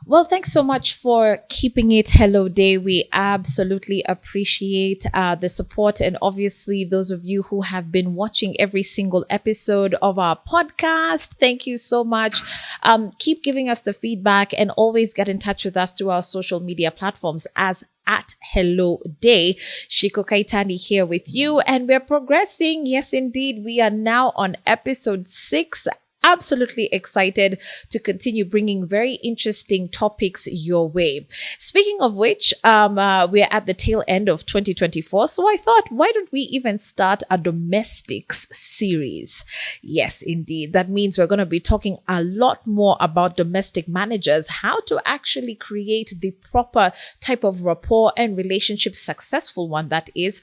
Well, thanks so much for keeping it Hello Day. We absolutely appreciate the support. And obviously, those of you who have been watching every single episode of our podcast, thank you so much. Keep giving us the feedback and always get in touch with us through our social media platforms as at Hello Day. Shiko Kaitani here with you, and we're progressing. Yes, indeed. We are now on episode 6. Absolutely excited to continue bringing very interesting topics your way. Speaking of which, we're at the tail end of 2024. So I thought, why don't we even start a domestics series? Yes, indeed. That means we're going to be talking a lot more about domestic managers, how to actually create the proper type of rapport and relationship, successful one that is,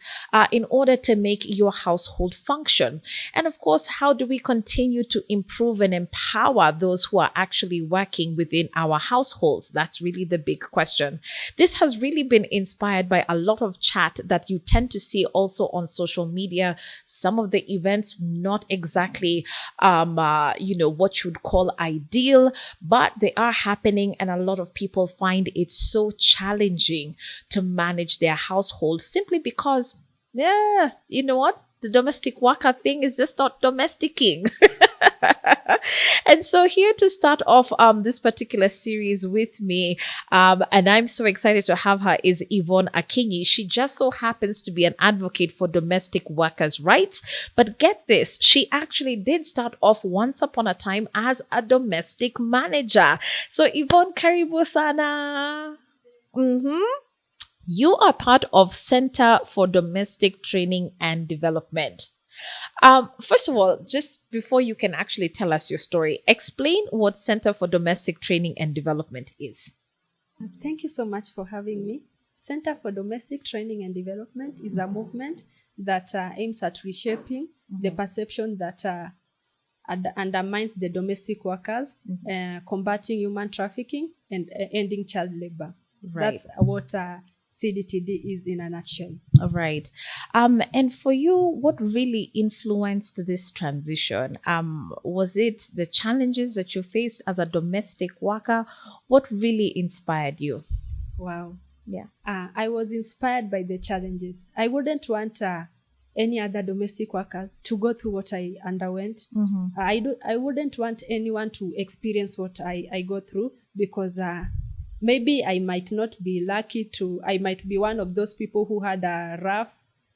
in order to make your household function. And of course, how do we continue to improve and empower those who are actually working within our households? That's really the big question. This has really been inspired by a lot of chat that you tend to see also on social media. Some of the events not exactly what you would call ideal, but they are happening, and a lot of people find it so challenging to manage their household simply because, you know what? The domestic worker thing is just not domesticking. And so here to start off this particular series with me, and I'm so excited to have her, is Yvonne Akinyi. She just so happens to be an advocate for domestic workers' rights. But get this, she actually did start off once upon a time as a domestic manager. So Yvonne, karibu sana. You are part of Center for Domestic Training and Development. First of all, just before you can actually tell us your story, explain what Center for Domestic Training and Development is. Thank you so much for having me. Center for Domestic Training and Development is a movement that aims at reshaping the perception that undermines the domestic workers, combating human trafficking, and ending child labor. Right. That's what CDTD is in a nutshell. All right. And for you, what really influenced this transition? Was it the challenges that you faced as a domestic worker? What really inspired you? Wow. Yeah. I was inspired by the challenges. I wouldn't want any other domestic workers to go through what I underwent. I wouldn't want anyone to experience what I go through, because maybe I might not be lucky I might be one of those people who had a rough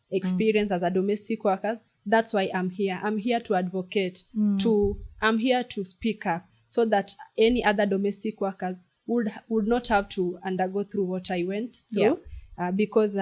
experience as a domestic worker. That's why I'm here. I'm here to advocate, I'm here to speak up so that any other domestic workers would not have to undergo through what I went through. Because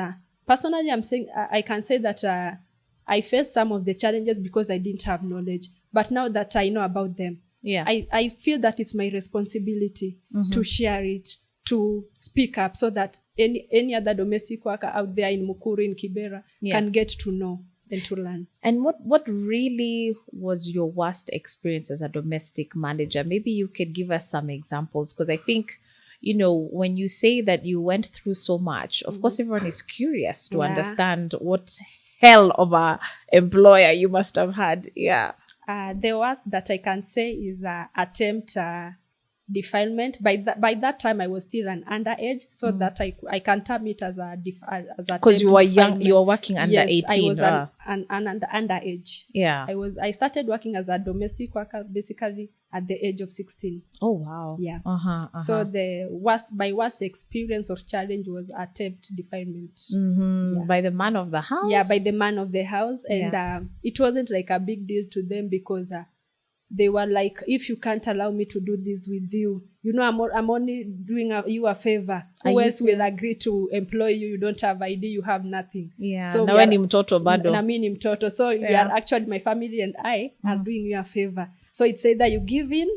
personally, I can say that I faced some of the challenges because I didn't have knowledge. But now that I know about them, I feel that it's my responsibility to share it, to speak up, so that any other domestic worker out there in Mukuru, in Kibera, can get to know and to learn. And what really was your worst experience as a domestic manager? Maybe you could give us some examples, because I think, when you say that you went through so much, of course, everyone is curious to understand what hell of a employer you must have had. Yeah. The worst that I can say is attempt defilement. By that time, I was still an underage, so that I can term it as because you were young, you were working under 18. I was an underage. Yeah. I started working as a domestic worker basically at the age of 16. Oh wow. Yeah. So my worst experience or challenge was attempt defilement. By the man of the house. Yeah, by the man of the house, and it wasn't like a big deal to them, because they were like, if you can't allow me to do this with you, I'm only doing you a favor. Who else will agree to employ you? You don't have ID, you have nothing. Yeah. So na ni mtoto bado. Na mimi ni mtoto. So we are actually, my family and I are doing you a favor. So it's either you give in,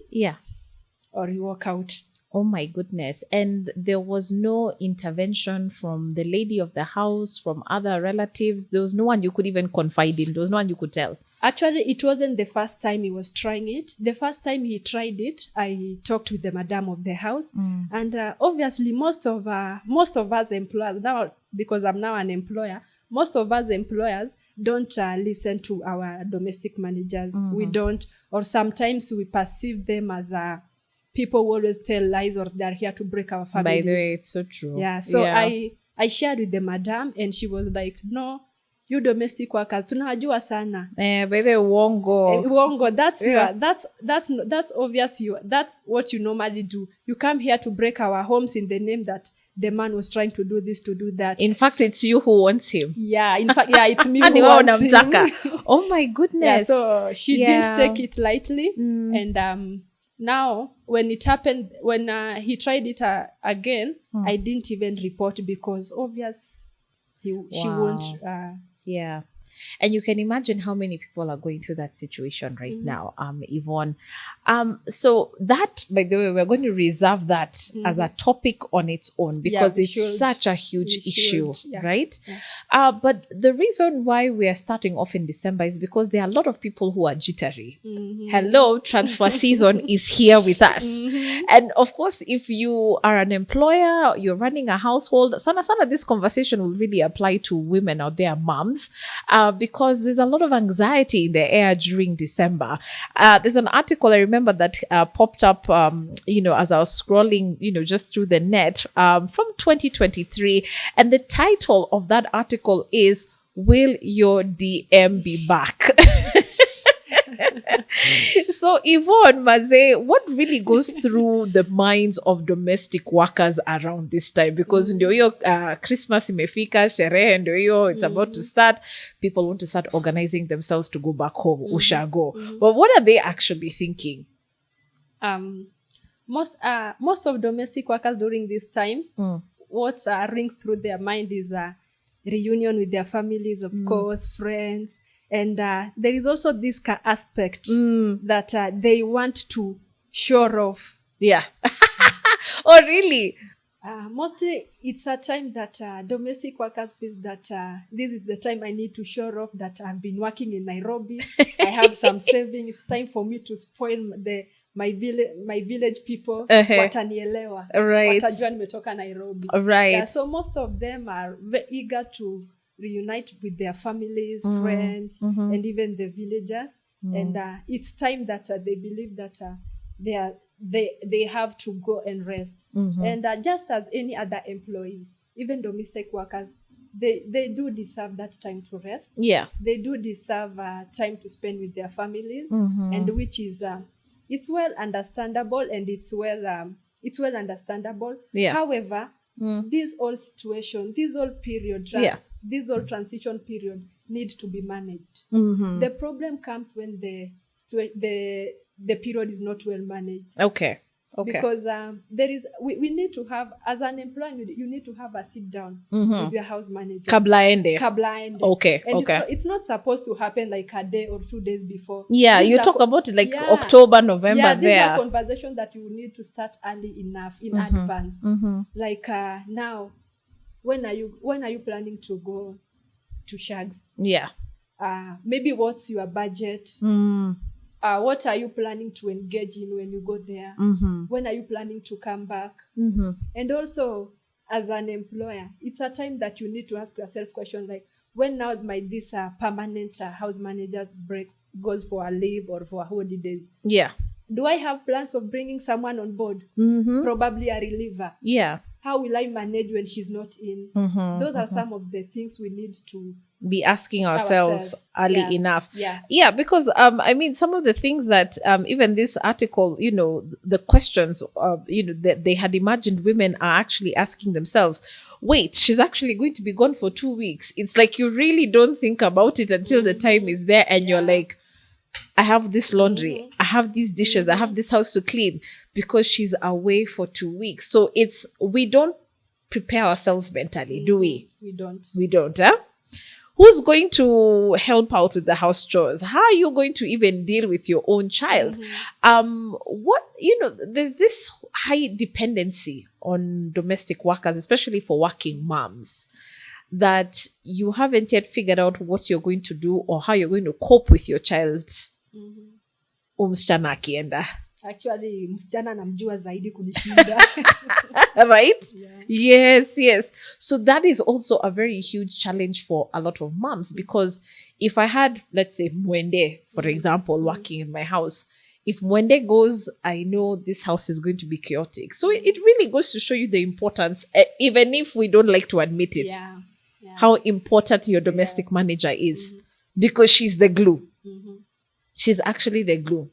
or you walk out. Oh my goodness. And there was no intervention from the lady of the house, from other relatives. There was no one you could even confide in. There was no one you could tell. Actually, it wasn't the first time he was trying it. The first time he tried it, I talked with the madam of the house. And obviously, most of us employers, now, because I'm now an employer, most of us employers don't listen to our domestic managers. We don't, or sometimes we perceive them as people will always tell lies or they're here to break our families. By the way, it's so true. Yeah. So I shared with the madam and she was like, no, you domestic workers, tunajua sana. By the way, wongo. Wongo, that's obvious. That's what you normally do. You come here to break our homes in the name that the man was trying to do this, to do that. In fact, it's you who wants him. Yeah, in fact, it's me who wants him. Oh my goodness. Yeah, so she didn't take it lightly. And now, when it happened, when he tried it again, I didn't even report because obvious she won't. Yeah. And you can imagine how many people are going through that situation right now, Yvonne. So that, by the way, we're going to reserve that as a topic on its own because it's such a huge issue, right? Yeah. But the reason why we are starting off in December is because there are a lot of people who are jittery. Hello, transfer season is here with us. And of course, if you are an employer, you're running a household, sana this conversation will really apply to women out there, moms. Because there's a lot of anxiety in the air during December. There's an article I remember that popped up, as I was scrolling, just through the net from 2023. And the title of that article is, Will Your DM Be Back? So Yvonne Maze, what really goes through the minds of domestic workers around this time? Because ndio hiyo Christmas imefika, sherehe ndio hiyo, it's about to start. People want to start organizing themselves to go back home, ushago. But what are they actually thinking? Most of domestic workers during this time, what rings through their mind is a reunion with their families, of course, friends. And there is also this aspect that they want to show off. Yeah. Oh, really? Mostly, it's a time that domestic workers feel that this is the time I need to show off that I've been working in Nairobi. I have some saving. It's time for me to spoil my village people. Watanielewa. Right. Watajua nimetoka Nairobi. Right. Yeah, so most of them are very eager to reunite with their families, friends, and even the villagers. And it's time that they believe that they have to go and rest. And just as any other employee, even domestic workers, they do deserve that time to rest. Yeah. They do deserve time to spend with their families, and which is it's well understandable and it's well understandable. Yeah. However, this whole situation, this whole period, this whole transition period needs to be managed. The problem comes when the period is not well managed. Okay. Because we need to have, as an employer, you need to have a sit down with your house manager. Kabla ende. Okay. And okay. It's not supposed to happen like a day or 2 days before. Yeah, you talk about it like October, November this there. is a conversation that you need to start early enough in advance. Like now, when are you planning to go to Shags? Yeah. Maybe what's your budget? What are you planning to engage in when you go there? When are you planning to come back? And also, as an employer, it's a time that you need to ask yourself questions like, when now might this permanent house managers goes for a leave or for holidays? Yeah. Do I have plans of bringing someone on board? Probably a reliever. Yeah. How will I manage when she's not in? Those are some of the things we need to be asking ourselves early enough. Yeah, because some of the things that even this article, the questions that they had imagined women are actually asking themselves, wait, she's actually going to be gone for 2 weeks. It's like you really don't think about it until the time is there and you're like, I have this laundry, I have these dishes, I have this house to clean, because she's away for 2 weeks. So we don't prepare ourselves mentally, do we? We don't. We don't, huh? Who's going to help out with the house chores? How are you going to even deal with your own child? There's this high dependency on domestic workers, especially for working moms, that you haven't yet figured out what you're going to do or how you're going to cope with your child. Msichana akienda. Actually, msichana namjua zaidi kunishinda. Right? Yes. So that is also a very huge challenge for a lot of moms, because if I had, let's say, Mwende, for example, working in my house, If Monday goes, I know this house is going to be chaotic. So it really goes to show you the importance, even if we don't like to admit it, how important your domestic manager is, because she's the glue. She's actually the glue.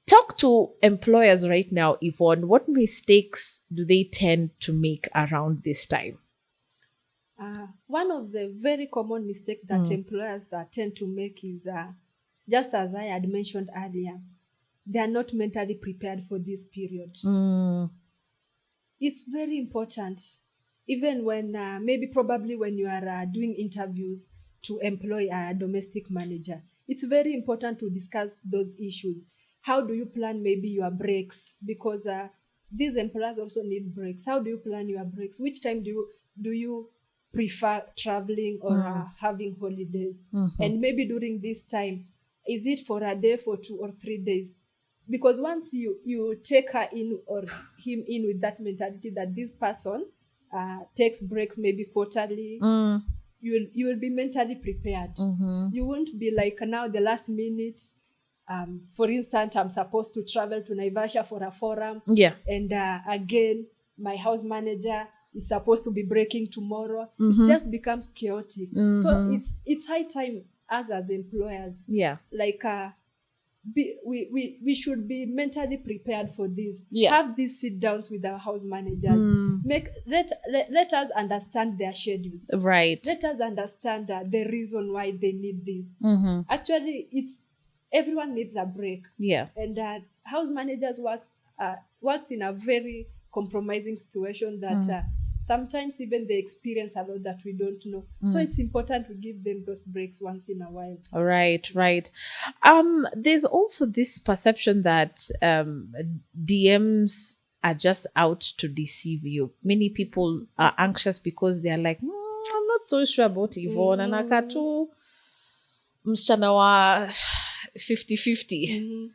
Talk to employers right now, Yvonne. What mistakes do they tend to make around this time? One of the very common mistakes that employers tend to make is, just as I had mentioned earlier, they are not mentally prepared for this period. It's very important, even when probably when you are doing interviews to employ a domestic manager. It's very important to discuss those issues. How do you plan maybe your breaks? Because these employers also need breaks. How do you plan your breaks? Which time do you prefer traveling or having holidays? And maybe during this time, is it for a day, for 2 or 3 days? Because once you take her in or him in with that mentality that this person takes breaks maybe quarterly, you will be mentally prepared. You won't be like now the last minute. For instance, I'm supposed to travel to Naivasha for a forum. And again, my house manager is supposed to be breaking tomorrow. It just becomes chaotic. So it's high time as employers. Like we should be mentally prepared for this. Have these sit downs with our house managers. Let us understand their schedules. Let us understand the reason why they need this. Actually, everyone needs a break. And house managers works in a very compromising situation that sometimes even they experience a lot that we don't know. So it's important to give them those breaks once in a while. Right. There's also this perception that DMs are just out to deceive you. Many people are anxious because they're like, I'm not so sure about Yvonne, anakaa tu msichana wa 50-50.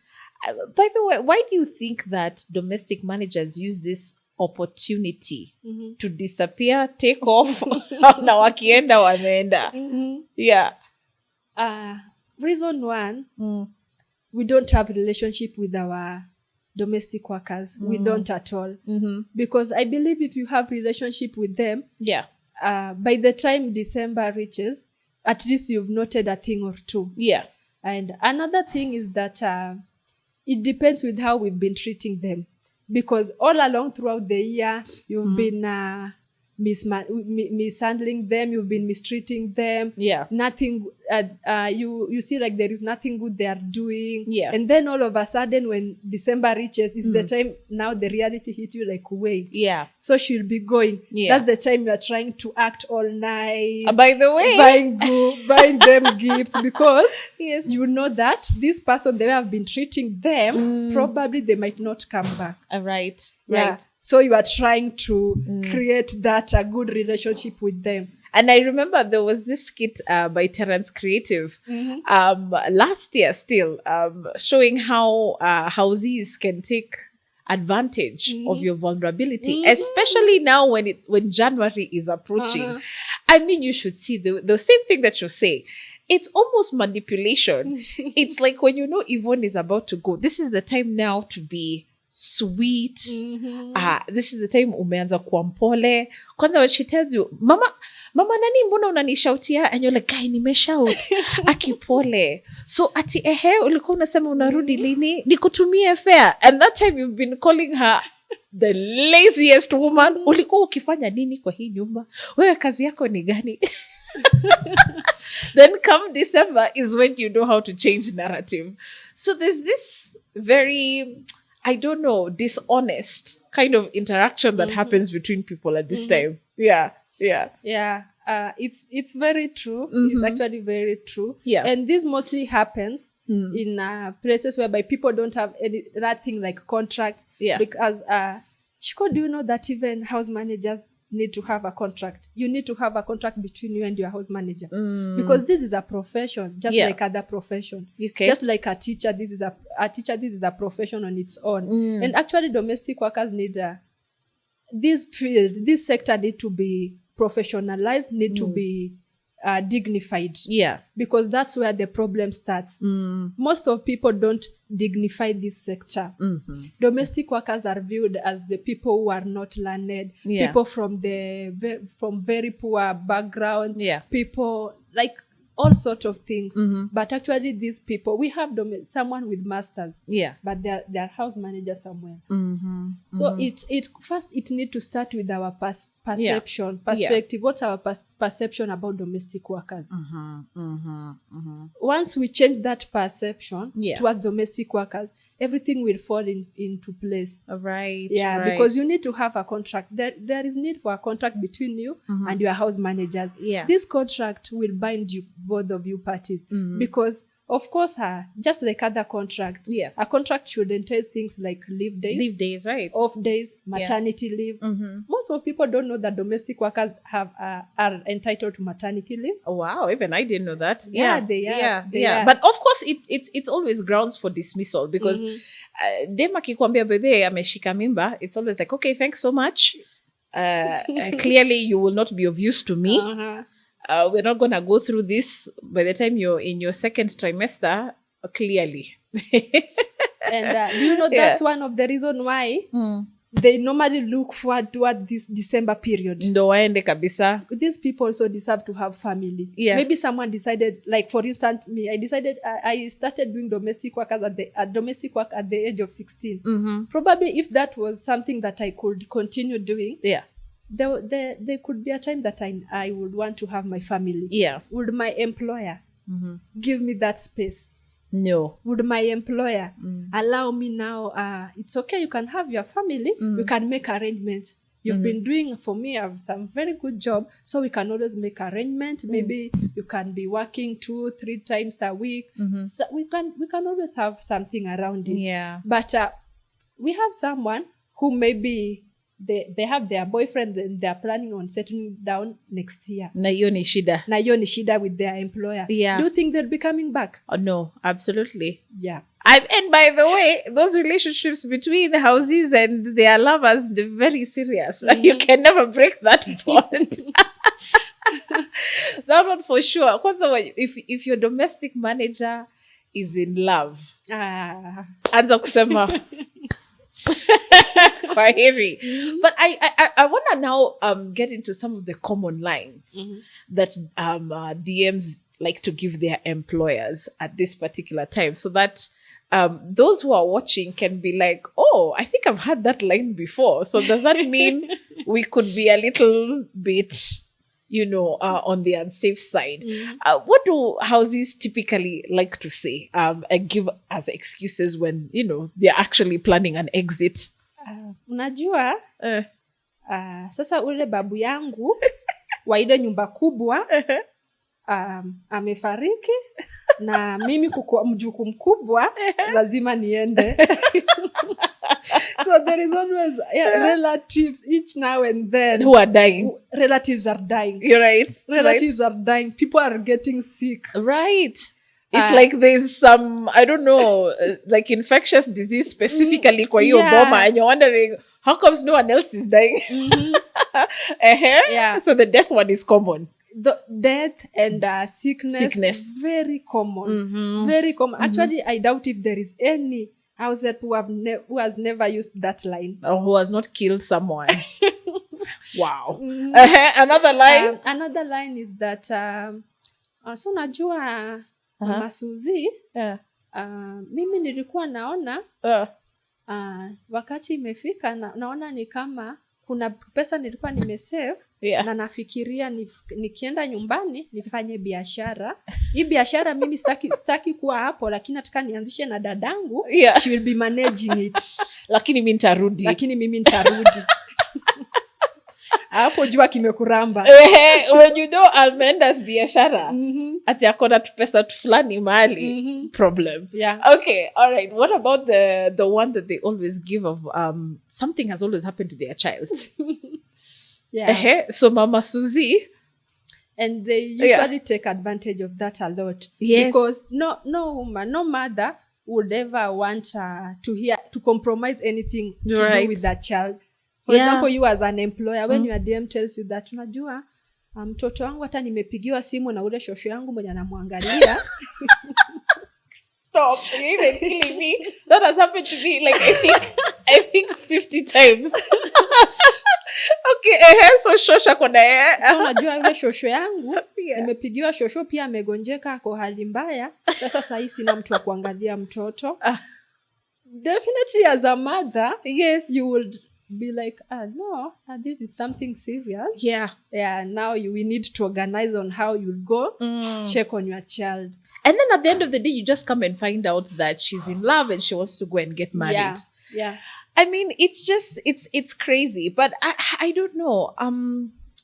By the way, why do you think that domestic managers use this opportunity to disappear, take off, na wakienda wameenda? Reason one, we don't have a relationship with our domestic workers. We don't at all. Because I believe if you have relationship with them, by the time December reaches, at least you've noted a thing or two. And another thing is that it depends with how we've been treating them. Because all along throughout the year, you've been mishandling them, you've been mistreating them. Nothing, you see like there is nothing good they are doing. And then all of a sudden when December reaches, is the time now the reality hit you like, wait. So she'll be going. That's the time you are trying to act all nice. By the way, buying them gifts because you know that this person, they have been treating them, probably they might not come back. Right. So you are trying to create that a good relationship with them. And I remember there was this skit by Terrence Creative last year still, showing how housees can take advantage of your vulnerability, especially now when January is approaching. I mean, you should see the same thing that you say. It's almost manipulation. It's like when you know Yvonne is about to go, this is the time now to be sweet. This is the time umeanza kuwa mpole. Kwanza when she tells you, mama nani mbona unanishautia? And you're like, guy, nimeshout. Akipole. So ati ulikuwa unasema unarudi lini? Nikutumie fare. And that time you've been calling her the laziest woman. Ulikuwa ukifanya nini kwa hii nyumba? Wewe kazi yako ni gani? Then come December is when you know how to change narrative. So there's this very, I don't know, dishonest kind of interaction that happens between people at this time. It's very true. It's actually very true. And this mostly happens in places whereby people don't have nothing like contracts. Because Shiko, do you know that even house managers need to have a contract? You need to have a contract between you and your house manager, because this is a profession, just like other profession. Just like a teacher, this is a profession on its own. And actually domestic workers need this sector need to be professionalized, need to be dignified. Yeah. Because that's where the problem starts. Most of people don't dignify this sector. Domestic workers are viewed as the people who are not learned, people from very poor background, people like all sorts of things. But actually these people, we have someone with masters, but they're house managers somewhere. So it first need to start with our perspective. What's our perception about domestic workers? Once we change that perception towards domestic workers, everything will fall into place. Right. Because you need to have a contract. There is need for a contract between you and your house managers. This contract will bind you, both of you parties, because of course, just like other contract, a contract should entail things like leave days, right? Off days, maternity leave. Most of people don't know that domestic workers are entitled to maternity leave. Oh, wow, even I didn't know that. They are. But of course, it's always grounds for dismissal, because dem akikwambia bebe ameshika mimba, it's always like, okay, thanks so much. Clearly, you will not be of use to me. We're not going to go through this by the time you're in your second trimester, clearly. And do you know that's one of the reasons why they normally look forward toward this December period. Ndo waende kabisa. These people also deserve to have family. Maybe someone decided, like for instance, me, I started doing domestic work at the age of 16. Probably if that was something that I could continue doing, there could be a time that I would want to have my family. Would my employer give me that space? No. Would my employer allow me now, it's okay, you can have your family, you can make arrangements. You've been doing for me some very good job, so we can always make arrangements. Maybe you can be working 2-3 times a week. So we can always have something around it. But we have someone who maybe they have their boyfriend and they're planning on settling down next year. Na hiyo ni shida. With their employer. Do you think they'll be coming back? Oh, no, absolutely. And by the way, those relationships between houses and their lovers, they're very serious. You can never break that bond. That one for sure. If your domestic manager is in love, anza kusema kwaheri. But I want to now get into some of the common lines that DMs like to give their employers at this particular time, so that those who are watching can be like, oh, I think I've heard that line before. So does that mean we could be a little bit, on the unsafe side? What do houses typically like to say and give as excuses when, they're actually planning an exit? Unajua, sasa ule babu yangu wa ile nyumba kubwa amefariki na mimi kukuwa mjukuu mkubwa lazima niende. So there is always relatives each now and then who are dying. Relatives are dying. You're right. Relatives are dying. People are getting sick. Right. It's like there's some, I don't know, like infectious disease specifically kwa hiyo boma, and you're wondering, how comes no one else is dying? So the death one is common. The death and sickness, very common. Very common. Actually, I doubt if there is any house who has never used that line. Or who has not killed someone. Wow. Another line? Another line is that, so najua Mama Suzy, mimi nilikuwa naona wakati imefika naona ni kama kuna pesa nilikuwa nimesave na nafikiria nikienda nyumbani nifanye biashara. Hii biashara mimi sitaki kuwa hapo, lakini nataka nianzishe na dadangu. She will be managing it. Lakini mimi nitarudi. Hapo jua kimekuramba. When you know Almenda's biashara, ati akona pesa fulani mali, problem. Okay, all right. What about the one that they always give of something has always happened to their child? So Mama Suzy, and they usually take advantage of that a lot. Because no woman, no mother would ever want to compromise anything to do with that child. For example, you as an employer, when your DM tells you that, unajua, mtoto wangu hata nimepigiwa simu na ule shosho yangu mwenye anamwangalia. Stop, you're even killing me. That has happened to me like I think 50 times. Okay, so shosha kona So unajua yule shosho yangu nimepigiwa shosho pia amegonjeka ako hali mbaya. Sasa sasa sina mtu wa kuangalia mtoto. Definitely as a mother, yes, you would be like, no, this is something serious. Yeah, now we need to organize on how you'll go check on your child. And then at the end of the day, you just come and find out that she's in love and she wants to go and get married. Yeah. I mean, it's just, it's crazy. But I don't know.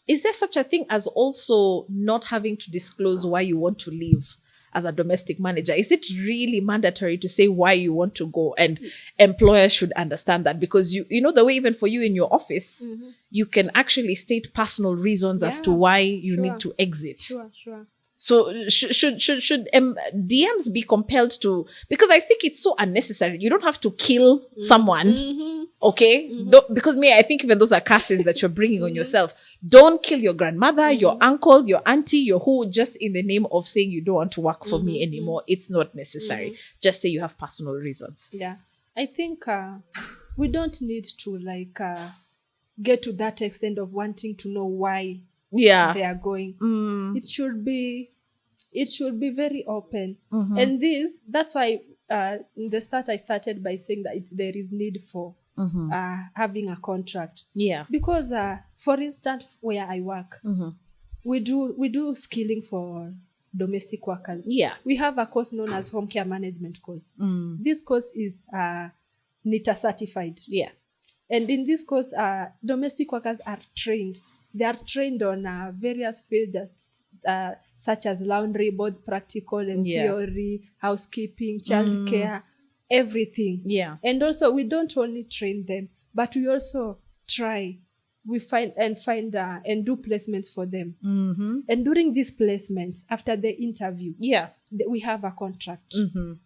Is there such a thing as also not having to disclose why you want to leave as a domestic manager? Is it really mandatory to say why you want to go? And employers should understand that, because you know the way even for you in your office, you can actually state personal reasons as to why you need to exit. Sure. So should DMs be compelled to, because I think it's so unnecessary. You don't have to kill someone, okay? Because I think even those are curses that you're bringing on yourself. Don't kill your grandmother, your uncle, your auntie, your who, just in the name of saying you don't want to work for me anymore. It's not necessary. Just say you have personal reasons. Yeah, I think we don't need to get to that extent of wanting to know why they are going. It should be very open. And that's why in the start I started by saying that there is need for having a contract. Because for instance, where I work, we do skilling for domestic workers. We have a course known as home care management course. This course is NITA certified. And in this course, domestic workers are trained. They are trained on various fields such as laundry, both practical and theory, housekeeping, child care, everything. And also, we don't only train them, but we also try. We find and do placements for them. And during these placements, after the interview, we have a contract.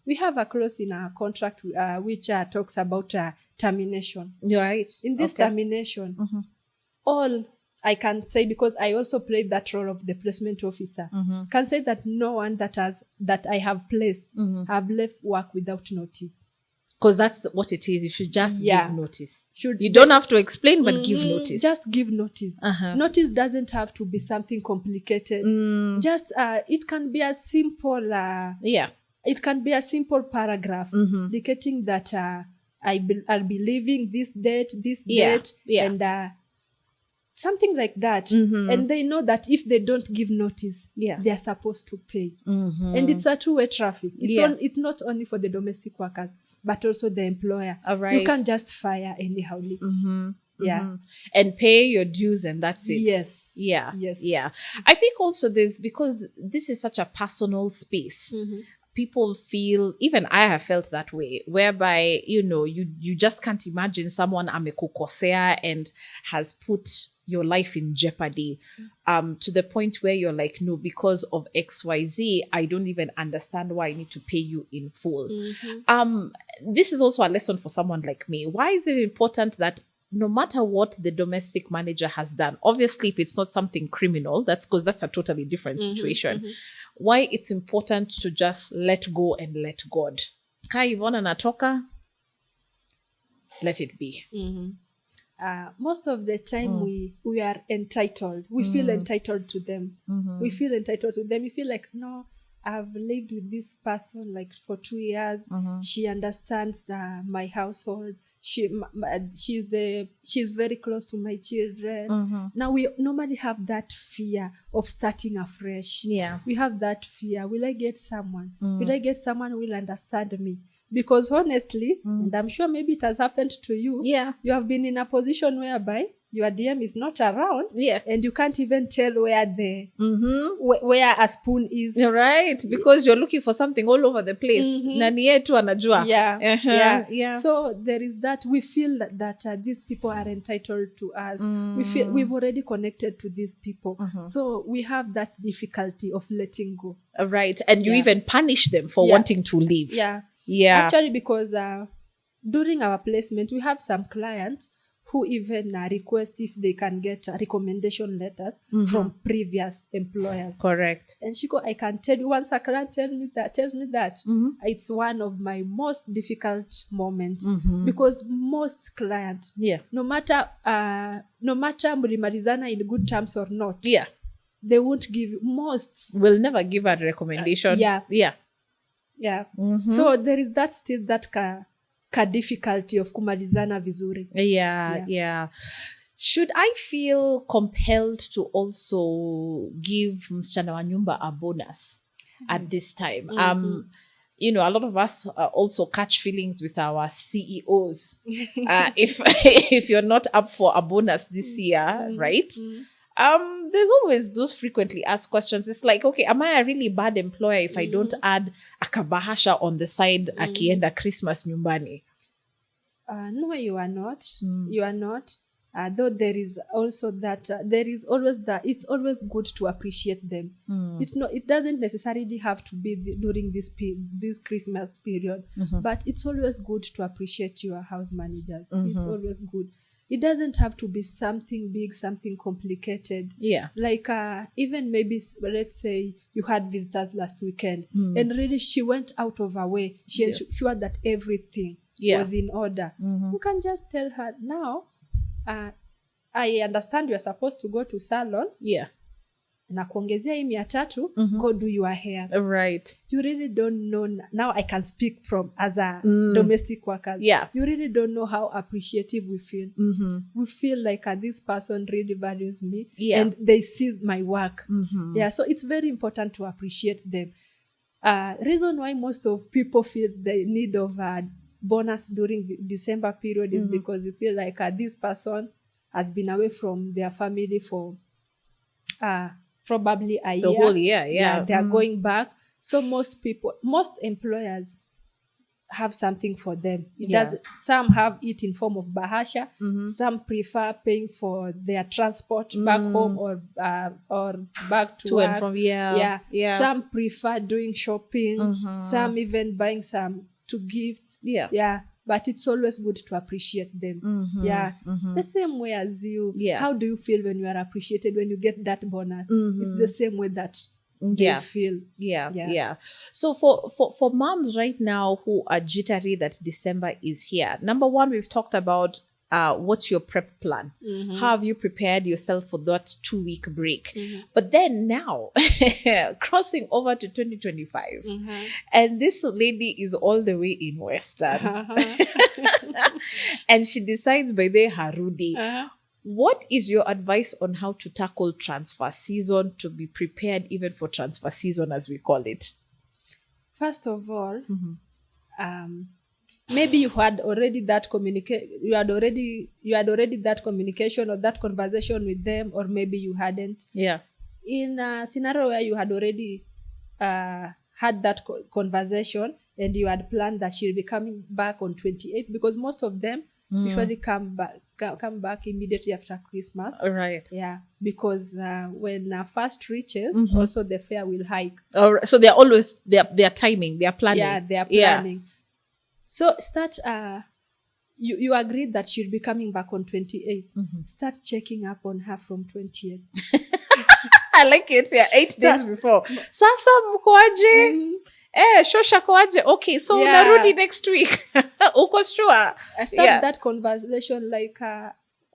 We have a clause in our contract which talks about termination. In this termination, all I can say, because I also played that role of the placement officer, can say that no one that I have placed have left work without notice. Because that's what it is. You should just give notice. You don't have to explain, but give notice. Just give notice. Notice doesn't have to be something complicated. Just it can be a simple it can be a simple paragraph indicating that I'll be leaving this date, and something like that. And they know that if they don't give notice, they are supposed to pay. And it's a two-way traffic. It's not only for the domestic workers, but also the employer. You can't just fire anyhow. And pay your dues, and that's it. Yes. I think also because this is such a personal space, people feel, even I have felt that way, whereby, you just can't imagine someone amekukosea and has put your life in jeopardy, to the point where you're like, no, because of XYZ, I don't even understand why I need to pay you in full. This is also a lesson for someone like me. Why is it important that no matter what the domestic manager has done, obviously if it's not something criminal, that's because that's a totally different situation, why it's important to just let go and let God. Ka Yvonne anatoka, let it be. Most of the time we are entitled. We feel entitled to them. We feel entitled to them. We feel like, no, I've lived with this person for 2 years. She understands my household. She's very close to my children. Now we normally have that fear of starting afresh. We have that fear. Will I get someone? Will I get someone who will understand me? Because honestly, and I'm sure maybe it has happened to you, you have been in a position whereby your DM is not around, and you can't even tell where where a spoon is. Right, because you're looking for something all over the place. Nani yetu anajua. So there is that. We feel that these people are entitled to us. We feel we've already connected to these people. So we have that difficulty of letting go. Right, and you even punish them for wanting to leave. Actually, because during our placement, we have some clients who even request if they can get recommendation letters from previous employers. Correct. And she go, I can tell you, once a client tells me that, it's one of my most difficult moments because most clients, no matter mlimalizana in good terms or not, they won't give you, most will never give a recommendation. So there is that still that ka difficulty of kumalizana vizuri. Should I feel compelled to also give msichana wa nyumba a bonus at this time? You know, a lot of us also catch feelings with our CEOs. If you're not up for a bonus this year, right? There's always those frequently asked questions. It's like, okay, am I a really bad employer if I don't add a kabahasha on the side akienda Christmas nyumbani? No, you are not. You are not. Though there is also that, there is always that, it's always good to appreciate them. It doesn't necessarily have to be during this Christmas period, but it's always good to appreciate your house managers. It's always good. It doesn't have to be something big, something complicated. Like even maybe, let's say you had visitors last weekend and really she went out of her way. She ensured that everything was in order. You can just tell her, now, I understand you're supposed to go to salon. Na kuongezea hii 300, go do your hair. Right. You really don't know. Now I can speak from as a domestic worker. You really don't know how appreciative we feel. We feel like this person really values me and they see my work. So it's very important to appreciate them. Reason why most of people feel the need of bonus during the December period is because you feel like this person has been away from their family for probably a year. The whole year, they are going back. So most employers have something for them. Some have it in form of bahasha. Some prefer paying for their transport back home or back to work. And from Some prefer doing shopping. Some even buying some to gifts. But it's always good to appreciate them. The same way as you. How do you feel when you are appreciated, when you get that bonus? It's the same way that they feel. So for moms right now who are jittery that December is here, number one, we've talked about what's your prep plan? How have you prepared yourself for that 2-week break? But then now, crossing over to 2025, and this lady is all the way in Western, and she decides by the harudi. What is your advice on how to tackle transfer season, to be prepared even for transfer season, as we call it? First of all, maybe you had already that you had already that communication or that conversation with them, or maybe you hadn't. In a scenario where you had already had that conversation and you had planned that she'll be coming back on 28th, because most of them usually come back immediately after Christmas. Right. Because when first reaches, also the fare will hike. So they're always they're timing, they're planning. They are planning. So start, you agreed that she'll be coming back on 28th. Start checking up on her from 28th. I like it. 8 days before. Sasa mkoaje? Shosha koaje? Okay, so narudi next week. Uko sure? Start that conversation like,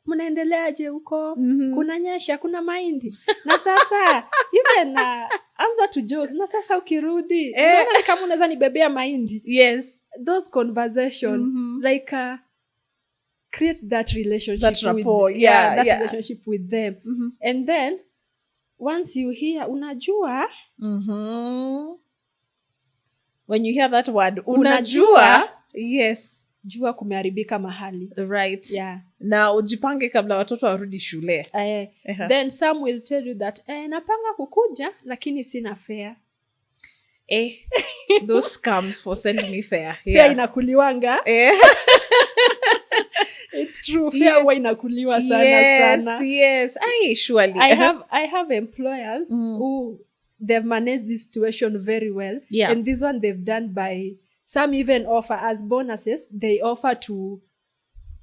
mnaendeleaje huko? Kunanyesha, kuna mahindi. Na sasa, even anza to joke. Na sasa ukirudi, unaona ni kama unaweza nibebea mahindi. Those conversations, like create that relationship, that rapport, relationship with them. And then once you hear unajua, when you hear that word unajua, jua kumeharibika mahali, right? Na ujipange kabla watoto warudi shule. Then some will tell you that napanga kukuja lakini sina fare. Those scams for sending me fare. Fare inakuliwanga. It's true. Fare huwa inakuliwa sana. Surely. I have employers who they've managed this situation very well. And this one they've done by, some even offer as bonuses, they offer to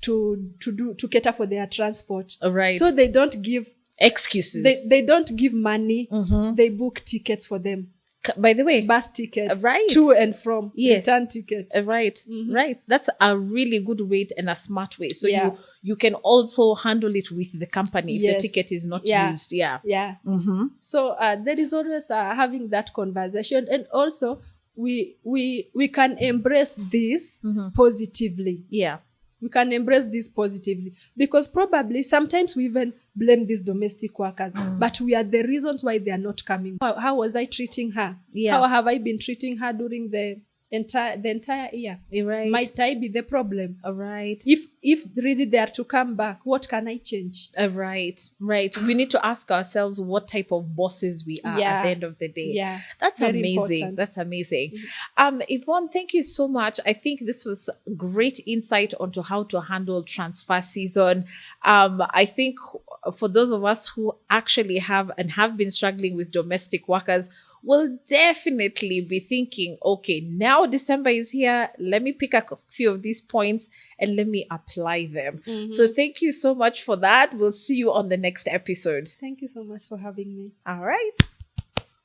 to cater for their transport. Right. So they don't give excuses. They don't give money. They book tickets for them. By the way, Bus tickets, right, to and from, yes, return ticket, right, right. That's a really good way and a smart way. So Yeah. you can also handle it with the company if Yes. the ticket is not Yeah. used. Yeah. So there is always having that conversation, and also we can embrace this positively. Yeah. We can embrace this positively, because probably sometimes we even blame these domestic workers, but we are the reasons why they are not coming. How was I treating her? Yeah. How have I been treating her during the entire year? Right. Might I be the problem? Right. If really they are to come back, what can I change? Right. We need to ask ourselves what type of bosses we are at the end of the day. Yeah. That's Very amazing. important. That's amazing. Yvonne, thank you so much. I think this was great insight onto how to handle transfer season. I think for those of us who actually have been struggling with domestic workers, will definitely be thinking, okay, now December is here. Let me pick a few of these points and let me apply them. So thank you so much for that. We'll see you on the next episode. Thank you so much for having me. All right.